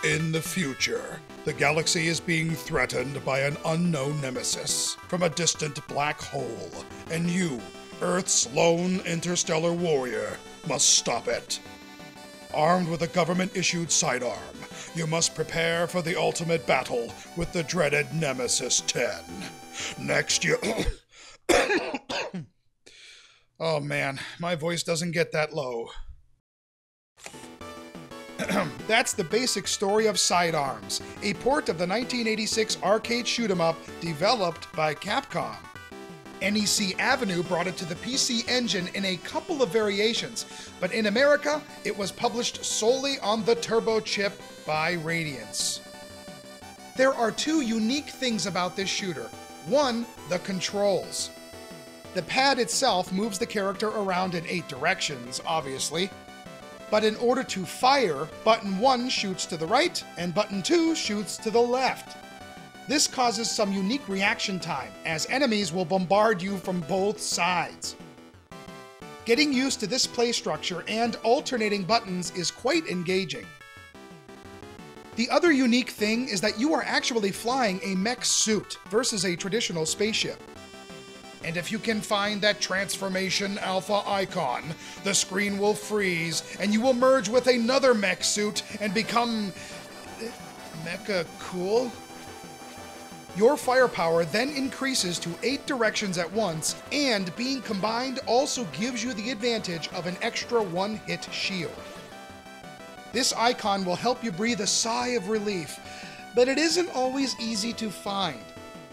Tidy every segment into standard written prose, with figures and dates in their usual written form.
In the future, the galaxy is being threatened by an unknown nemesis from a distant black hole, and you, Earth's lone interstellar warrior, must stop it. Armed with a government-issued sidearm, you must prepare for the ultimate battle with the dreaded Nemesis 10. Next you... Oh man, my voice doesn't get that low. That's the basic story of Sidearms, a port of the 1986 arcade shoot-'em-up developed by Capcom. NEC Avenue brought it to the PC Engine in a couple of variations, but in America, it was published solely on the TurboChip by Radiance. There are two unique things about this shooter. One, the controls. The pad itself moves the character around in 8 directions, obviously. But in order to fire, button 1 shoots to the right, and button 2 shoots to the left. This causes some unique reaction time, as enemies will bombard you from both sides. Getting used to this play structure and alternating buttons is quite engaging. The other unique thing is that you are actually flying a mech suit versus a traditional spaceship. And if you can find that transformation alpha icon, the screen will freeze and you will merge with another mech suit and become... mecha cool? Your firepower then increases to 8 directions at once, and being combined also gives you the advantage of an extra 1-hit shield. This icon will help you breathe a sigh of relief, but it isn't always easy to find.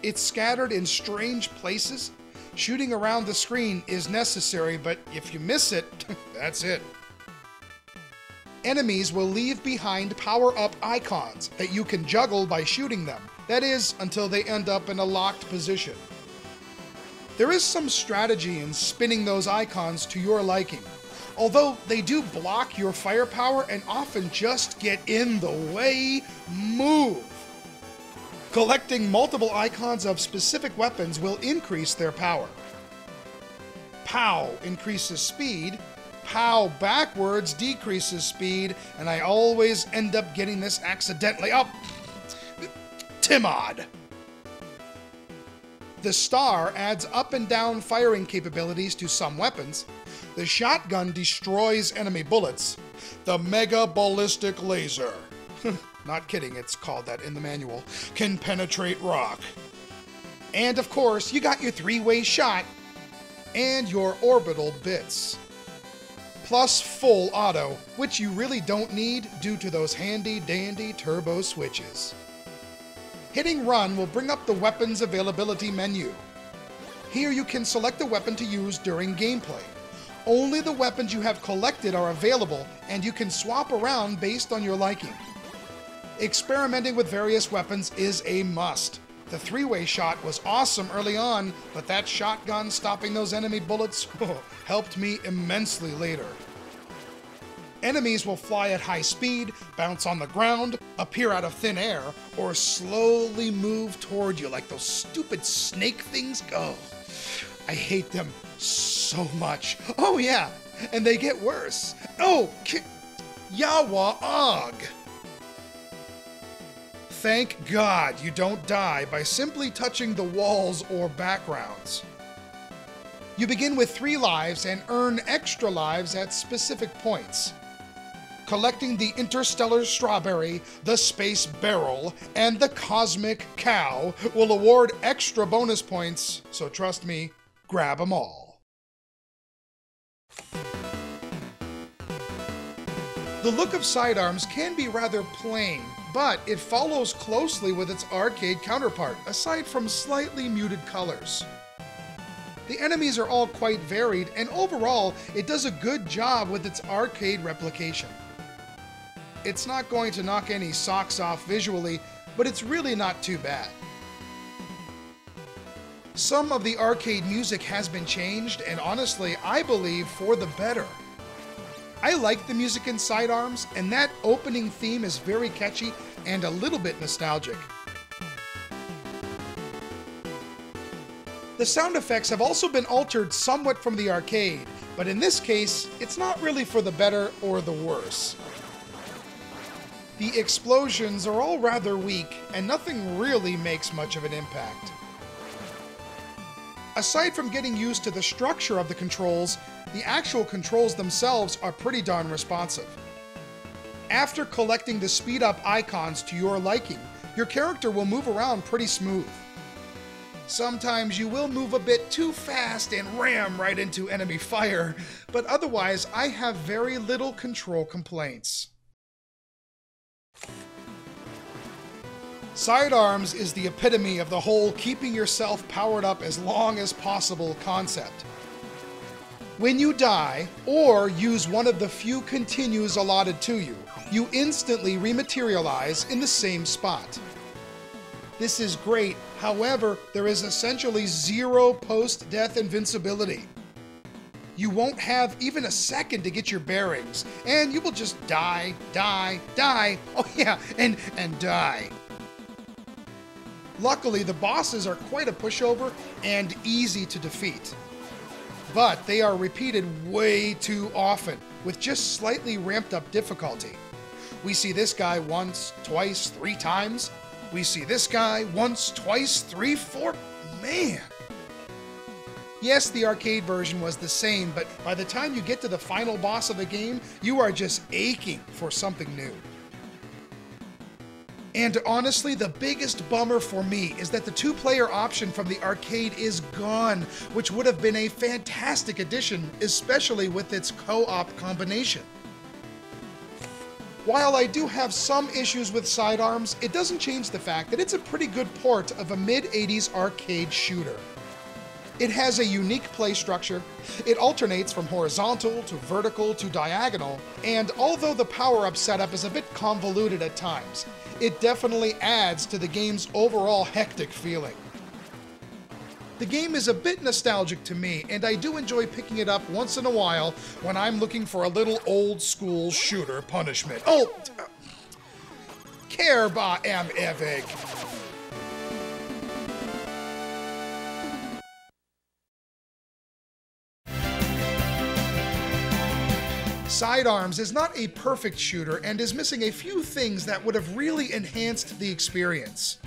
It's scattered in strange places. Shooting around the screen is necessary, but if you miss it, that's it. Enemies will leave behind power-up icons that you can juggle by shooting them. That is, until they end up in a locked position. There is some strategy in spinning those icons to your liking, although they do block your firepower and often just get in the way. Move! Collecting multiple icons of specific weapons will increase their power. Pow increases speed, pow backwards decreases speed, and I always end up getting this accidentally. Oh, Timod! The star adds up and down firing capabilities to some weapons. The shotgun destroys enemy bullets. The mega ballistic laser, not kidding, it's called that in the manual, can penetrate rock. And of course, you got your 3-way shot and your orbital bits. Plus full auto, which you really don't need due to those handy-dandy turbo switches. Hitting run will bring up the weapons availability menu. Here you can select the weapon to use during gameplay. Only the weapons you have collected are available, and you can swap around based on your liking. Experimenting with various weapons is a must. The 3-way shot was awesome early on, but that shotgun stopping those enemy bullets helped me immensely later. Enemies will fly at high speed, bounce on the ground, appear out of thin air, or slowly move toward you like those stupid snake things. Oh, I hate them so much. Oh yeah, and they get worse. Oh, Yawa Og! Thank God you don't die by simply touching the walls or backgrounds. You begin with 3 lives and earn extra lives at specific points. Collecting the Interstellar Strawberry, the Space Barrel, and the Cosmic Cow will award extra bonus points, so trust me, grab them all. The look of Sidearms can be rather plain, but it follows closely with its arcade counterpart, aside from slightly muted colors. The enemies are all quite varied, and overall, it does a good job with its arcade replication. It's not going to knock any socks off visually, but it's really not too bad. Some of the arcade music has been changed, and honestly, I believe for the better. I like the music in Sidearms, and that opening theme is very catchy and a little bit nostalgic. The sound effects have also been altered somewhat from the arcade, but in this case, it's not really for the better or the worse. The explosions are all rather weak, and nothing really makes much of an impact. Aside from getting used to the structure of the controls, the actual controls themselves are pretty darn responsive. After collecting the speed-up icons to your liking, your character will move around pretty smooth. Sometimes you will move a bit too fast and ram right into enemy fire, but otherwise I have very little control complaints. Sidearms is the epitome of the whole keeping yourself powered up as long as possible concept. When you die, or use one of the few continues allotted to you, you instantly rematerialize in the same spot. This is great, however, there is essentially zero post-death invincibility. You won't have even a second to get your bearings, and you will just die, oh yeah, and die. Luckily, the bosses are quite a pushover and easy to defeat. But they are repeated way too often, with just slightly ramped up difficulty. We see this guy once, twice, 3 times. We see this guy once, twice, 3, 4. Man! Yes, the arcade version was the same, but by the time you get to the final boss of the game, you are just aching for something new. And honestly, the biggest bummer for me is that the 2-player option from the arcade is gone, which would have been a fantastic addition, especially with its co-op combination. While I do have some issues with sidearms, it doesn't change the fact that it's a pretty good port of a mid-80s arcade shooter. It has a unique play structure, it alternates from horizontal to vertical to diagonal, and although the power-up setup is a bit convoluted at times, it definitely adds to the game's overall hectic feeling. The game is a bit nostalgic to me, and I do enjoy picking it up once in a while when I'm looking for a little old-school shooter punishment. Oh! Care ba am evig. Sidearms is not a perfect shooter and is missing a few things that would have really enhanced the experience.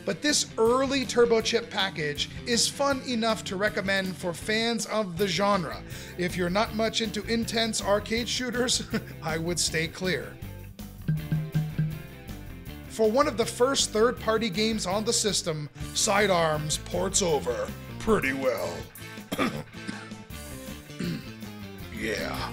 But this early TurboChip package is fun enough to recommend for fans of the genre. If you're not much into intense arcade shooters, I would stay clear. For one of the first third-party games on the system, Sidearms ports over pretty well. Yeah.